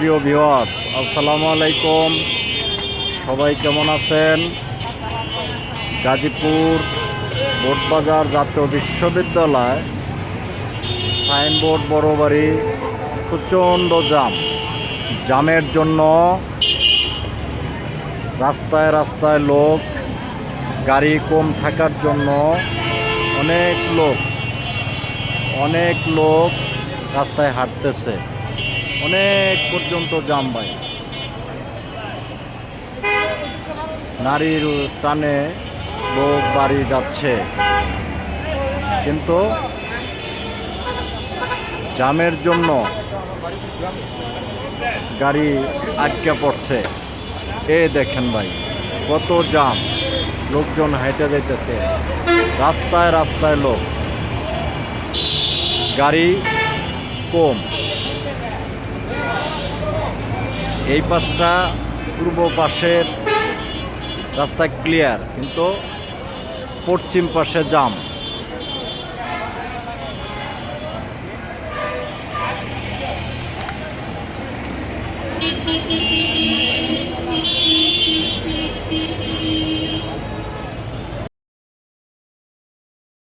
প্রিয় ভিউয়ার, আসসালামু আলাইকুম। সবাই কেমন আছেন? গাজীপুর বোটবাজার জাতীয় বিশ্ববিদ্যালয় সাইনবোর্ড বড়বাড়ি প্রচণ্ড জামের জন্য রাস্তায় রাস্তায় লোক, গাড়ি কম থাকার জন্য অনেক লোক রাস্তায় হাঁটতেছে। অনেক পর্যন্ত জাম ভাই। নারীর টানে লোক বাড়ি যাচ্ছে, কিন্তু জামের জন্য গাড়ি আটকে পড়ছে। দেখেন ভাই, কত জাম, লোকজন হেঁটে যেতেছে, রাস্তায় রাস্তায় লোক, গাড়ি কম। এই পাশটা পূর্ব পাশের রাস্তা ক্লিয়ার, কিন্তু পশ্চিম পাশে জাম।